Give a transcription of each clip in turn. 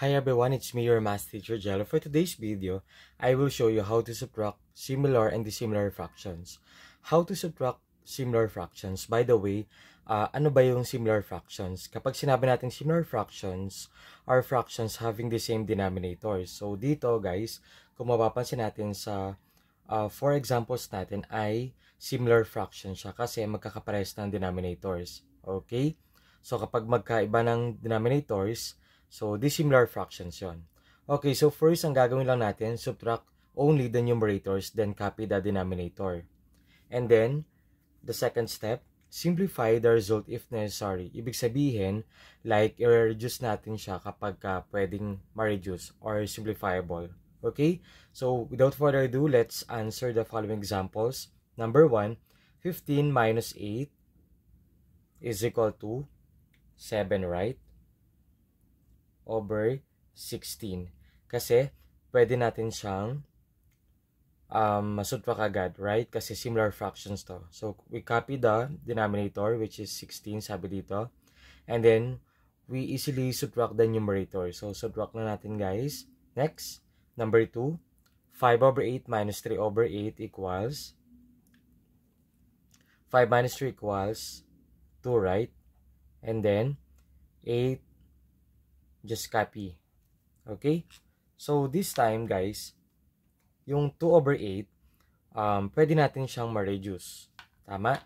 Hi everyone, it's me, your math teacher Jello. For today's video, I will show you how to subtract similar and dissimilar fractions. How to subtract similar fractions. By the way, ano ba yung similar fractions? Kapag sinabi natin similar fractions, are fractions having the same denominators. So dito guys, kung mapapansin natin sa four examples natin ay similar fraction siya kasi magkakaparehas ng denominators. Okay? So kapag magkaiba ng denominators, so, dissimilar fractions yon. Okay, so first, ang gagawin lang natin, subtract only the numerators, then copy the denominator. And then, the second step, simplify the result if necessary. Ibig sabihin, like, i-reduce natin siya kapag pwedeng ma-reduce or simplifiable. Okay? So, without further ado, let's answer the following examples. Number 1, 15 minus 8 is equal to 7, right? Over 16. Kasi, pwede natin siyang masubtract agad, right? Kasi similar fractions to. So, we copy the denominator, which is 16, sabi dito. And then, we easily subtract the numerator. So, subtract na natin, guys. Next, number 2. 5 over 8 minus 3 over 8 equals 5 minus 3 equals 2, right? And then, 8, just copy. Okay? So, this time, guys, yung 2 over 8, pwede natin siyang ma-reduce. Tama?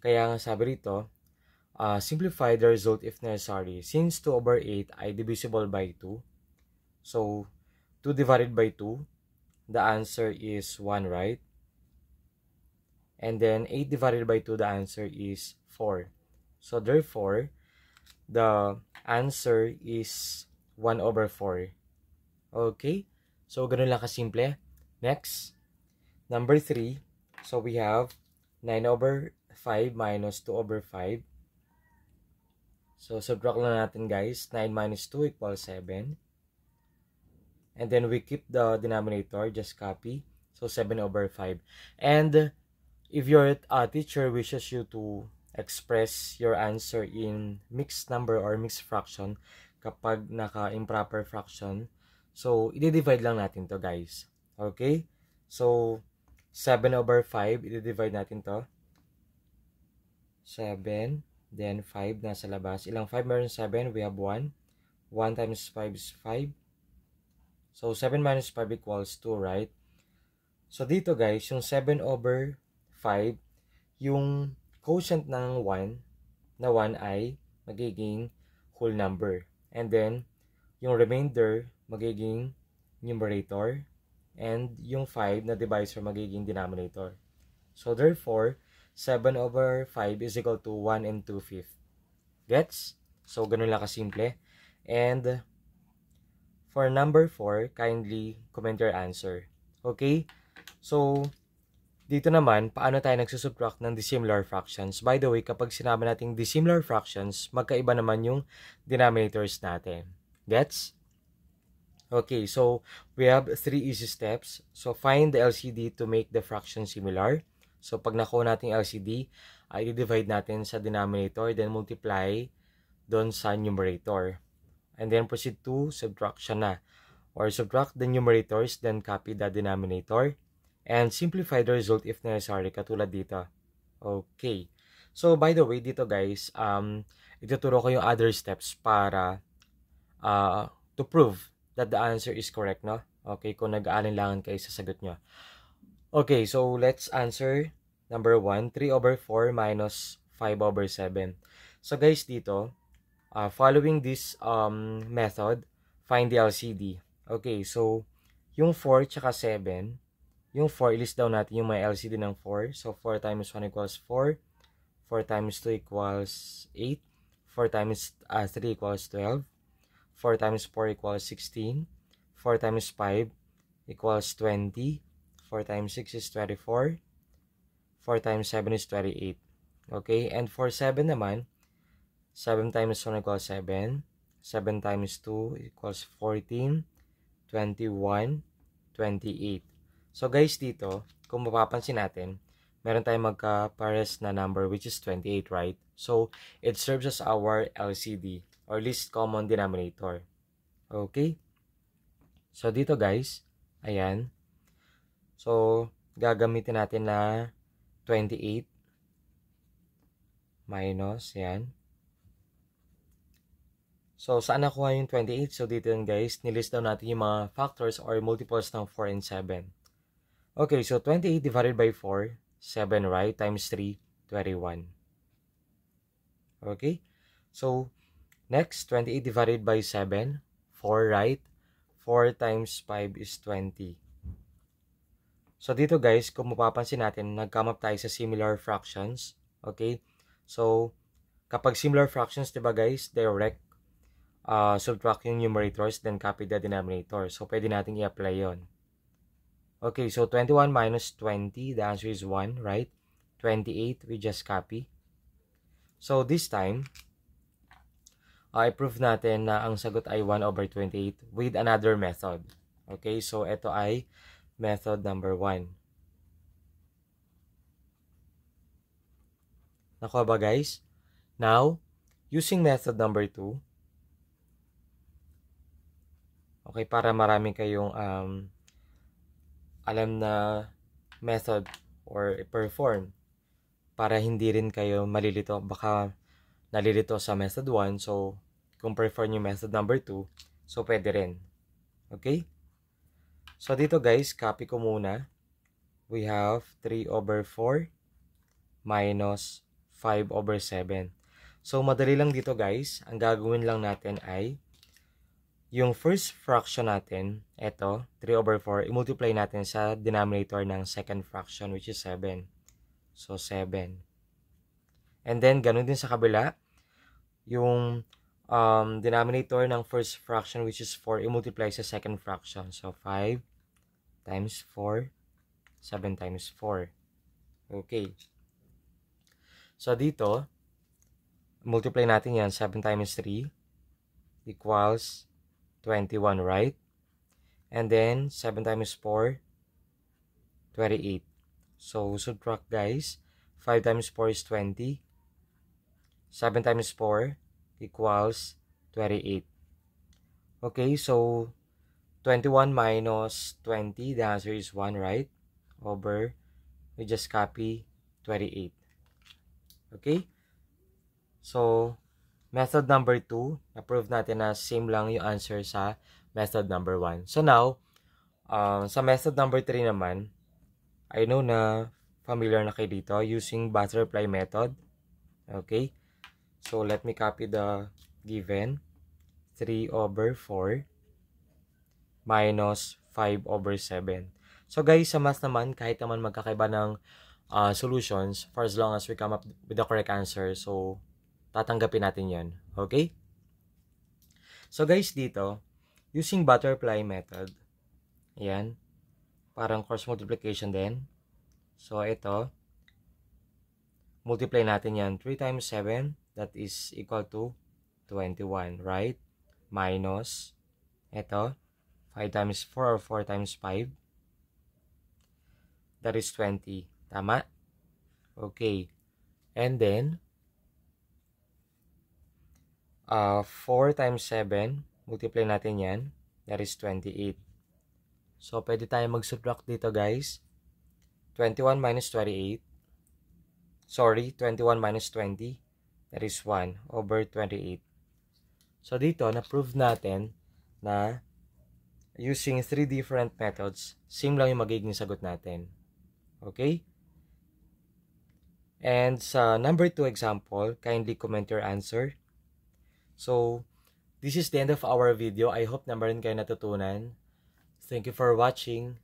Kaya nga sabi rito, simplify the result if necessary. Since 2 over 8 ay divisible by 2, so, 2 divided by 2, the answer is 1, right? And then, 8 divided by 2, the answer is 4. So, therefore, the answer is 1 over 4. Okay? So, ganun lang kasimple. Next, number 3. So, we have 9 over 5 minus 2 over 5. So, subtract lang natin, guys. 9 minus 2 equals 7. And then, we keep the denominator. Just copy. So, 7 over 5. And, if your teacher wishes you to express your answer in mixed number or mixed fraction kapag naka-improper fraction, so, i-divide lang natin to, guys. Okay? So, 7 over 5, i-divide natin to. 7, then 5 nasa labas. Ilang 5 meron 7? We have 1. 1 times 5 is 5. So, 7 minus 5 equals 2, right? So, dito, guys, yung 7 over 5, yung quotient ng 1 ay magiging whole number. And then, yung remainder magiging numerator. And yung 5 na divisor magiging denominator. So, therefore, 7 over 5 is equal to 1 and 2/5. Gets? So, ganun lang kasimple. And, for number 4, kindly comment your answer. Okay? So, dito naman, paano tayo nagsusubtract ng dissimilar fractions? By the way, kapag sinabi natin dissimilar fractions, magkaiba naman yung denominators natin. Gets? Okay, so we have 3 easy steps. So, find the LCD to make the fraction similar. So, pag nakuha natin LCD, i-divide natin sa denominator, then multiply doon sa numerator. And then proceed to subtraction na. Or subtract the numerators, then copy the denominator. And simplify the result if necessary, katulad dito. Okay. So, by the way, dito guys, ituturo ko yung other steps para to prove that the answer is correct, no? Okay, kung nag-aalinlangan kayo sa sagot nyo. Okay, so let's answer number 1, 3 over 4 minus 5 over 7. So guys, dito, following this method, find the LCD. Okay, so yung 4 tsaka 7, yung 4, ilist down natin yung may LCD ng 4. So, 4 times 1 equals 4. 4 times 2 equals 8. 4 times 3 equals 12. 4 times 4 equals 16. 4 times 5 equals 20. 4 times 6 is 24. 4 times 7 is 28. Okay, and for 7 naman, 7 times 1 equals 7. 7 times 2 equals 14. 21. 28. So guys, dito, kung mapapansin natin, meron tayong magka-pares na number which is 28, right? So, it serves as our LCD or least common denominator. Okay? So, dito guys, ayan. So, gagamitin natin na 28 minus, yan. So, saan nakuha yung 28? So, dito yun guys, nilist down natin yung mga factors or multiples ng 4 and 7. Okay, so 28 divided by 4, 7, right? Times 3, 21. Okay? So, next, 28 divided by 7, 4, right? 4 times 5 is 20. So, dito guys, kung mapapansin natin, nag-come up tayo sa similar fractions. Okay? So, kapag similar fractions, diba guys, direct subtract yung numerators, then copy the denominator. So, pwede natin i-apply yon. Okay, so 21 minus 20, the answer is 1, right? 28, we just copy. So, this time, i-prove natin na ang sagot ay 1 over 28 with another method. Okay, so ito ay method number 1. Nakuha ba guys? Now, using method number 2, okay, para marami kayong alam na method or perform para hindi rin kayo malilito. Baka nalilito sa method 1. So, kung perform yung method number 2, so pwede rin. Okay? So, dito guys, copy ko muna. We have 3 over 4 minus 5 over 7. So, madali lang dito guys. Ang gagawin lang natin ay yung first fraction natin, eto, 3 over 4, i-multiply natin sa denominator ng second fraction, which is 7. So, 7. And then, ganun din sa kabila, yung denominator ng first fraction, which is 4, i-multiply sa second fraction. So, 5 times 4, 7 times 4. Okay. So, dito, multiply natin yan, 7 times 3 equals 21, right? And then, 7 times 4, 28. So, subtract guys. 5 times 4 is 20. 7 times 4 equals 28. Okay, so, 21 minus 20, the answer is 1, right? Over, we just copy 28. Okay? So, method number 2, na-prove natin na same lang yung answer sa method number 1. So now, sa method number 3 naman, I know na familiar na kayo dito using butterfly method. Okay? So, let me copy the given. 3 over 4 minus 5 over 7. So guys, sa math naman, kahit naman magkakaiba ng solutions, for as long as we come up with the correct answer, so tatanggapin natin yan. Okay? So guys, dito, using butterfly method, ayan, parang cross multiplication din. So ito, multiply natin yan. 3 times 7, that is equal to 21, right? Minus, ito, 5 times 4 or 4 times 5, that is 20. Tama? Okay. And then, 4 times 7, multiply natin yan, that is 28. So, pwede tayo mag-subtract dito guys. 21 minus 28, sorry, 21 minus 20, that is 1 over 28. So, dito, na-prove natin na using 3 different methods, same lang yung magiging sagot natin. Okay? And sa number 2 example, kindly comment your answer. So, this is the end of our video. I hope na meron kayo natutunan. Thank you for watching.